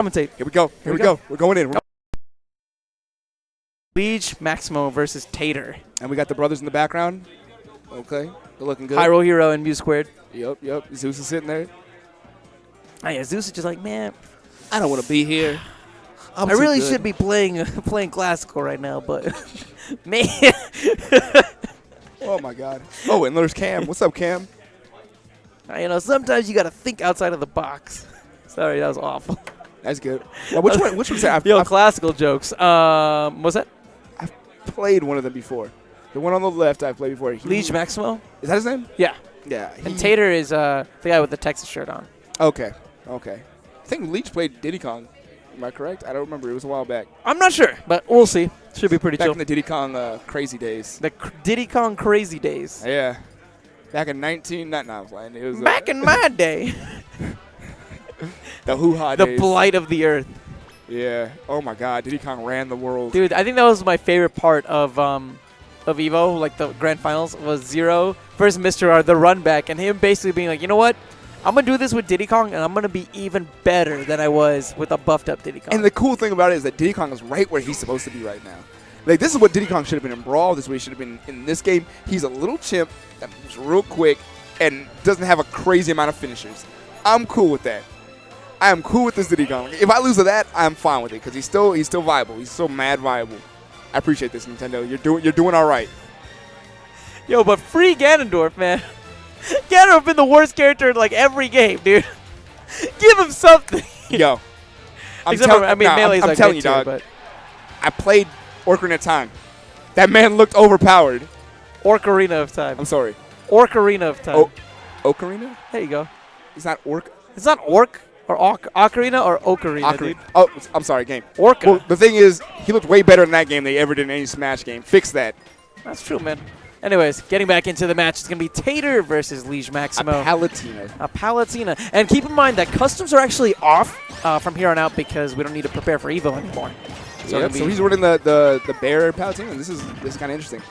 Commentate. Here we go. Here we go. We're going in. Liege, Maximo versus T8er. And we got the brothers in the background. Okay. They're looking good. Hyrule Hero and Mew Squared. Yep. Zeus is sitting there. Oh, yeah, Zeus is just like, man, I don't want to be here. I really should be playing classical right now, but man. Oh, my God. Oh, and there's Cam. What's up, Cam? Sometimes you got to think outside of the box. Sorry, that was awful. That's good. Now, which one's that? Yo, classical jokes. What's that? I've played one of them before. The one on the left I've played before. Liege Maximo? Is that his name? Yeah. Yeah. And T8er is the guy with the Texas shirt on. Okay. I think Liege played Diddy Kong. Am I correct? I don't remember. It was a while back. I'm not sure, but we'll see. Should be pretty back chill. in the Diddy Kong crazy days. The Diddy Kong crazy days. Yeah. Back in 19... No, I'm playing. It was, back in my day. The hoo-ha The days. blight of the earth. Yeah. Oh, my God. Diddy Kong ran the world. Dude, I think that was my favorite part of EVO, like the grand finals, was Zero versus Mr. R, the run back, and him basically being like, you know what? I'm going to do this with Diddy Kong, and I'm going to be even better than I was with a buffed-up Diddy Kong. And the cool thing about it is that Diddy Kong is right where he's supposed to be right now. Like, this is what Diddy Kong should have been in Brawl. This is what he should have been in this game. He's a little chimp that moves real quick and doesn't have a crazy amount of finishers. I'm cool with that. I am cool with this Diddy Kong. If I lose to that, I'm fine with it because he's still viable. He's still mad viable. I appreciate this, Nintendo. You're doing all right. Yo, but free Ganondorf, man. Ganondorf been the worst character in like every game, dude. Give him something. Yo. I'm telling you, dog. But I played Ocarina of Time. That man looked overpowered. Ocarina of Time. I'm sorry. Ocarina of Time. Ocarina? There you go. It's not Orc. It's not Orc or Ocarina or Ocarina, dude. Oh, I'm sorry, game. Orca. Well, the thing is, he looked way better in that game than he ever did in any Smash game. Fix that. That's true, man. Anyways, getting back into the match, it's going to be T8er versus Liege Maximo. A Palutena. A Palutena. And keep in mind that customs are actually off from here on out because we don't need to prepare for EVO anymore. So he's running the bear Palutena. This is kind of interesting.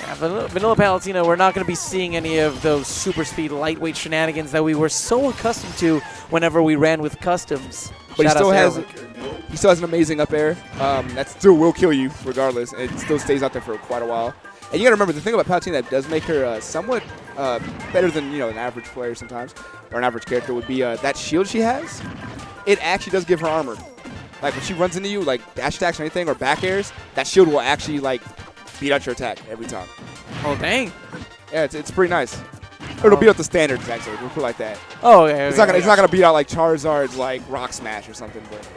Yeah, vanilla Palutena, we're not going to be seeing any of those super speed lightweight shenanigans that we were so accustomed to whenever we ran with customs. But he still has an amazing up air. That still will kill you regardless. It still stays out there for quite a while. And you got to remember, the thing about Palutena that does make her somewhat better than an average player sometimes, or an average character, would be that shield she has. It actually does give her armor. Like when she runs into you, like dash attacks or anything, or back airs, that shield will actually like beat out your attack every time. Oh, dang. Yeah, it's pretty nice. It'll beat out the standards, actually. We'll put it like that. Oh, yeah. It's not gonna beat out like Charizard's like Rock Smash or something, but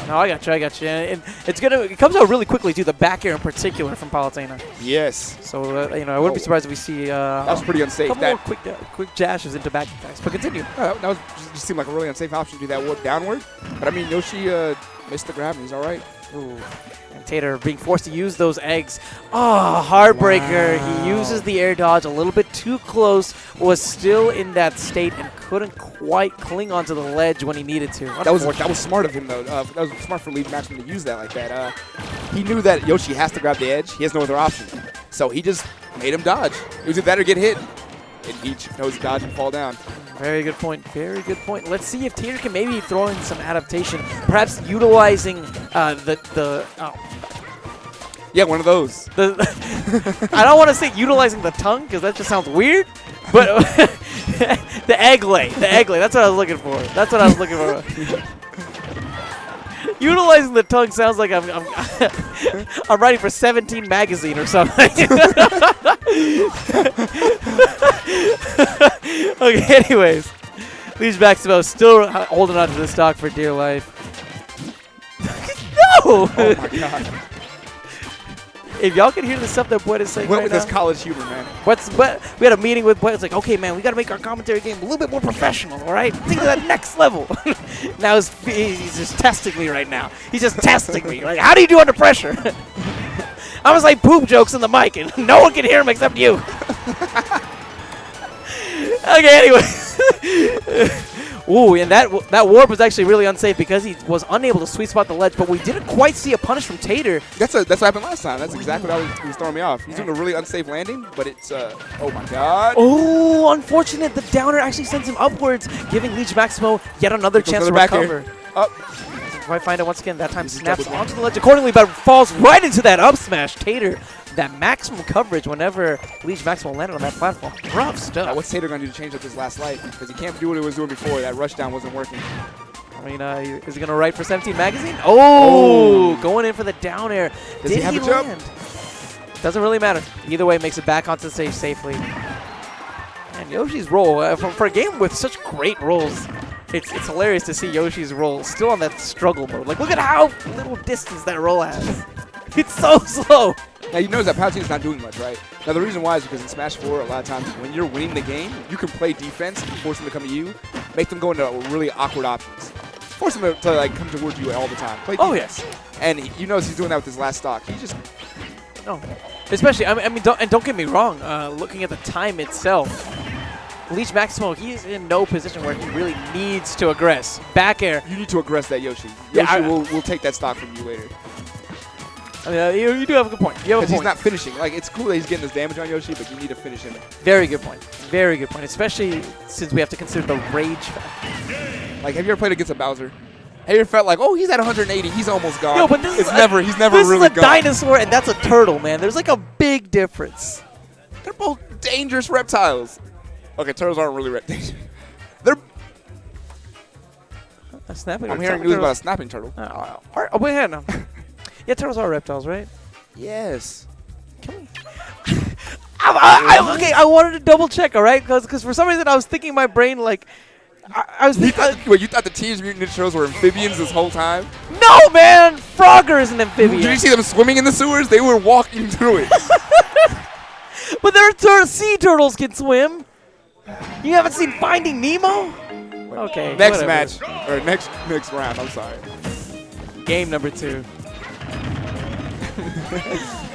No, I got you. And it comes out really quickly too. The back air in particular from Palutena. Yes. So I wouldn't be surprised if we see. That was pretty unsafe. A couple more quick dashes into back attacks. But continue. That just seemed like a really unsafe option to do that warp downward. But I mean, Yoshi missed the grab and he's all right. Ooh. And T8er being forced to use those eggs. Oh, heartbreaker. Wow. He uses the air dodge a little bit too close, was still in that state and couldn't quite cling onto the ledge when he needed to. That was smart of him, though. That was smart for Liege Maximo to use that like that. He knew that Yoshi has to grab the edge. He has no other option. So he just made him dodge. It was either that or get hit. And each knows dodge and fall down. Very good point. Very good point. Let's see if T8er can maybe throw in some adaptation, perhaps utilizing yeah, one of those. I don't want to say utilizing the tongue because that just sounds weird, but the egg lay. That's what I was looking for. Utilizing the tongue sounds like I'm writing for 17 magazine or something. Okay, anyways. Liege Maximo still holding on to the stock for dear life. No! Oh my God. If y'all can hear the stuff that Bwet is saying with this college humor, man. We had a meeting with Bwet. It's like, okay, man, we got to make our commentary game a little bit more professional, all right? Think of that next level. Now he's just testing me right now. He's just testing me. Like, how do you do under pressure? I was like poop jokes in the mic, and no one can hear him except you. Okay, anyway. Ooh, and that warp was actually really unsafe because he was unable to sweet spot the ledge, but we didn't quite see a punish from T8er. That's what happened last time. That's exactly what was throwing me off. He's doing a really unsafe landing, but it's, oh my God. Oh, unfortunate. The downer actually sends him upwards, giving Liege Maximo yet another chance to recover. Up. might find it once again. That time snaps onto the ledge accordingly, but falls right into that up smash. T8er, that maximum coverage whenever Liege Maximo landed on that platform. Rough stuff. Now, what's T8er going to do to change up his last life? Because he can't do what he was doing before. That rush down wasn't working. I mean, is he going to write for 17 Magazine? Oh, going in for the down air. Does he have a jump? Land? Doesn't really matter. Either way, makes it back onto the stage safely. And Yoshi's roll, for a game with such great rolls, it's hilarious to see Yoshi's roll still on that struggle mode. Like, look at how little distance that roll has. It's so slow. Now, you notice that Palutena's not doing much, right? Now, the reason why is because in Smash 4, a lot of times when you're winning the game, you can play defense and force them to come to you, make them go into really awkward options. Force them to like, come towards you all the time. Play defense. Oh, yes. And you notice he's doing that with his last stock. He just... No. Especially, I mean, don't get me wrong, looking at the time itself, Liege Maximo, he's in no position where he really needs to aggress. Back air. You need to aggress that Yoshi. Yeah, Yoshi will take that stock from you later. I mean, you do have a good point. You have a point. Because he's not finishing. Like, it's cool that he's getting this damage on Yoshi, but you need to finish him. Very good point. Very good point. Especially since we have to consider the rage factor. Like, have you ever played against a Bowser? Have you ever felt like, oh, he's at 180, he's almost gone? Yo, but this he's is never really gone. This is a dinosaur, and that's a turtle, man. There's like a big difference. They're both dangerous reptiles. Okay, turtles aren't really dangerous. They're... A snapping I'm hearing news about a snapping turtle. Oh, wait, hang on. Yeah, turtles are reptiles, right? Yes. Can we? Okay, I wanted to double check, all right? Because for some reason I was thinking in my brain like I was. Wait, you thought the Teenage Mutant Ninja Turtles were amphibians this whole time? No, man, Frogger is an amphibian. Did you see them swimming in the sewers? They were walking through it. But their sea turtles can swim. You haven't seen Finding Nemo? Okay. Next whatever. match or next round. I'm sorry. Game number 2.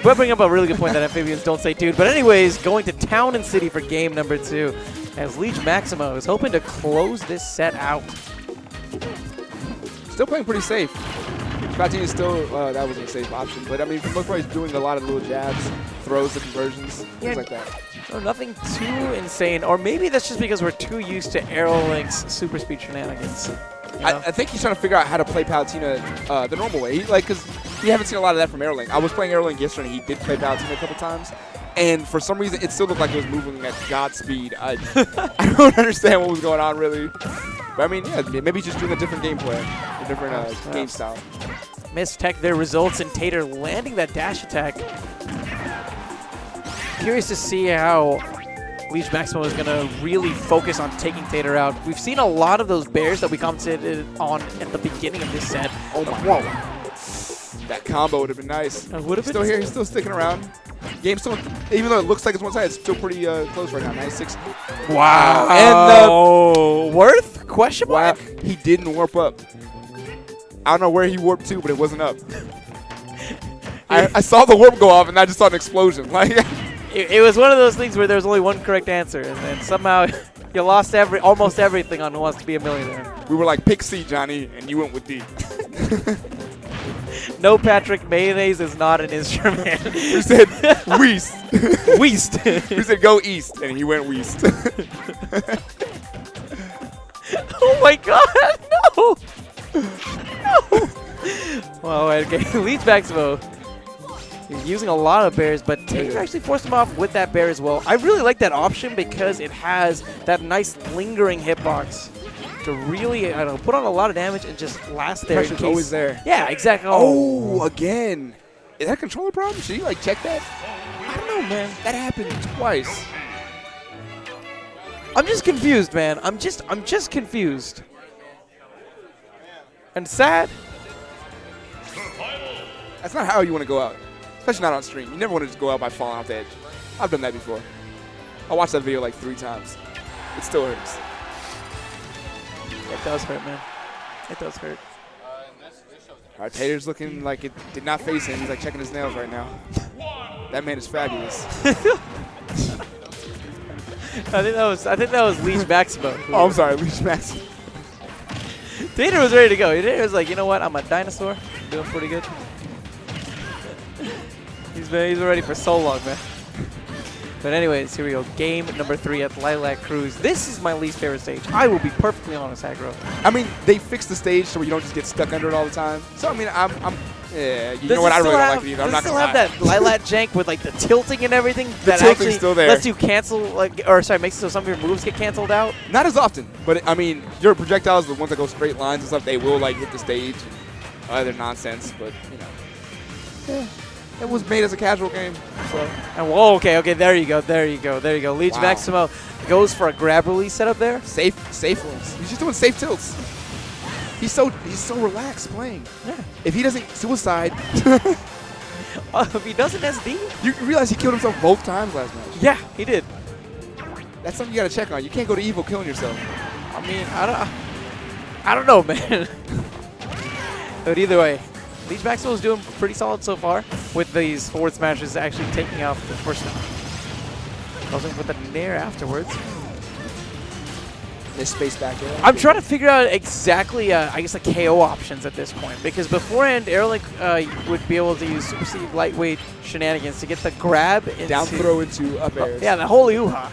We'll bring up a really good point that amphibians don't say dude. But anyways, going to Town and City for game number 2. As Liege Maximo is hoping to close this set out. Still playing pretty safe. Palutena is still, that was a safe option. But I mean, for the most part, he's doing a lot of little jabs, throws, the conversions, things like that. No, nothing too insane. Or maybe that's just because we're too used to Aerolink's super speed shenanigans. You know? I think he's trying to figure out how to play Palutena the normal way. Because you haven't seen a lot of that from Aerolink. I was playing Aerolink yesterday, and he did play Palutena a couple times. And for some reason, it still looked like it was moving at God speed. I don't understand what was going on, really. But I mean, yeah, maybe he's just doing a different gameplay, a different game style. Mistech their results, and T8er landing that dash attack. Curious to see how Liege Maximo is going to really focus on taking T8er out. We've seen a lot of those bears that we commented on at the beginning of this set. Oh my! Whoa! That combo would have been nice. Would have been still here. He's still sticking around. Game still, even though it looks like it's one side, it's still pretty close right now. 9-6. Wow! And worth? Question mark? Wow! He didn't warp up. I don't know where he warped to, but it wasn't up. I saw the warp go off, and I just saw an explosion. Like. It was one of those things where there was only one correct answer, and then somehow you lost almost everything on Who Wants to Be a Millionaire. We were like, pick C, Johnny, and you went with D. No, Patrick, mayonnaise is not an instrument. We said Weast. Weast. We said go east, and he went Weast. Oh my God, no! No! Well, okay, Liege Maximo. He's using a lot of bears, but T8er actually forced him off with that bear as well. I really like that option because it has that nice lingering hitbox to really, I don't know, put on a lot of damage and just last there. Pressure's always there. Yeah, exactly. Oh, again. Is that a controller problem? Should you, like, check that? I don't know, man. That happened twice. I'm just confused, man. I'm just confused. And sad. That's not how you want to go out. Especially not on stream. You never want to just go out by falling off the edge. I've done that before. I watched that video like 3 times. It still hurts. It does hurt, man. It does hurt. All right, T8er's looking like it did not face him. He's like checking his nails right now. That man is fabulous. I think that was Liege Maximo. Oh, I'm sorry, Liege Maximo. T8er was ready to go. T8er was like, you know what? I'm a dinosaur. I'm doing pretty good. He's been ready for so long, man. But anyways, here we go. Game number 3 at Lilac Cruise. This is my least favorite stage. I will be perfectly honest, Aggro. I mean, they fixed the stage so you don't just get stuck under it all the time. So, I mean, yeah, you know what? I really don't like it either. I'm not going to lie. Does it still have that Lilac jank with, like, the tilting and everything? The tilting's still there. Lets you cancel, like, or sorry, makes it so some of your moves get canceled out? Not as often. But, I mean, your projectiles, the ones that go straight lines and stuff, they will, like, hit the stage. Other nonsense, but, you know. Yeah. It was made as a casual game. So. And whoa, okay, there you go. Liege Wow. Maximo goes for a grab release setup there. Safe ones. He's just doing safe tilts. He's so relaxed playing. Yeah. If he doesn't suicide, If he doesn't SD. you realize he killed himself both times last match. Yeah, he did. That's something you gotta check on. You can't go to evil killing yourself. I mean, I don't know, man. But either way, Liege Maximo is doing pretty solid so far with these forward smashes actually taking off the first time. Goes in with a nair afterwards. This space back there. I'm trying to figure out exactly, I guess, the KO options at this point. Because beforehand, Airlink would be able to use Super C lightweight shenanigans to get the grab into... Down throw into up airs. Yeah, the holy hoo-ha.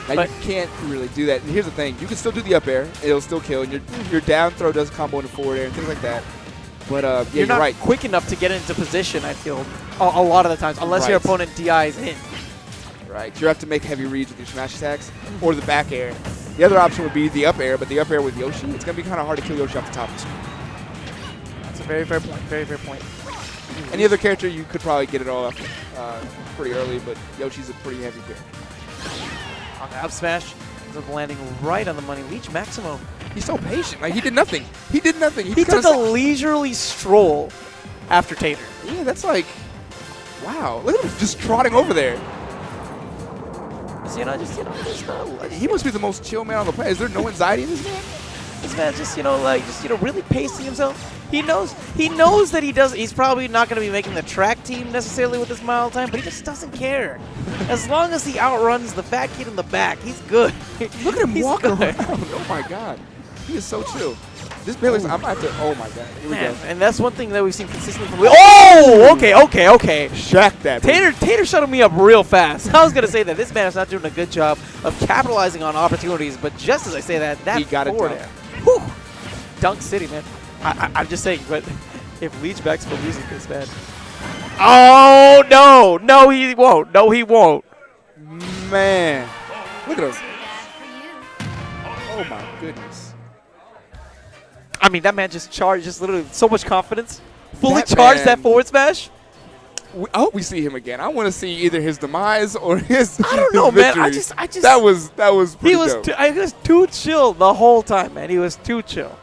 Now, you can't really do that. And here's the thing. You can still do the up air. It'll still kill. And your down throw does combo into forward air and things like that. But, yeah, you're not right. quick enough to get into position, I feel, a lot of the times, unless your opponent DIs in. Right. You have to make heavy reads with your smash attacks or the back air. The other option would be the up air, but the up air with Yoshi, it's going to be kind of hard to kill Yoshi off the top of the screen. That's a very fair point. Very fair point. Any other character, you could probably get it all off pretty early, but Yoshi's a pretty heavy character. On the up smash, ends up landing right on the money. Liege Maximo. He's so patient. Like, he did nothing. He did nothing. He took a leisurely stroll after T8er. Yeah, that's like, wow. Look at him just trotting over there. He must be the most chill man on the planet. Is there no anxiety in this man? This man just, really pacing himself. He knows that he's probably not going to be making the track team necessarily with this mile time, but he just doesn't care. As long as he outruns the fat kid in the back, he's good. Look at him walking around. Oh my God. He is so chill. This Bailey's, I'm about to, oh my God. Here we go. And that's one thing that we've seen consistently from okay. Shack that. T8er shuttled me up real fast. I was going to say that this man is not doing a good job of capitalizing on opportunities, but just as I say that he got forward it air. Whew. Dunk City, man. I'm just saying, but if Liege Maximo loses this, man. Oh, no. No, he won't. No, he won't. Man. Look at him. Oh my goodness. I mean, that man just charged, just literally so much confidence. Fully charged that forward smash. I hope we see him again. I want to see either his demise or his. I don't know, man. I just. That was pretty dope. He was too chill the whole time, man. He was too chill.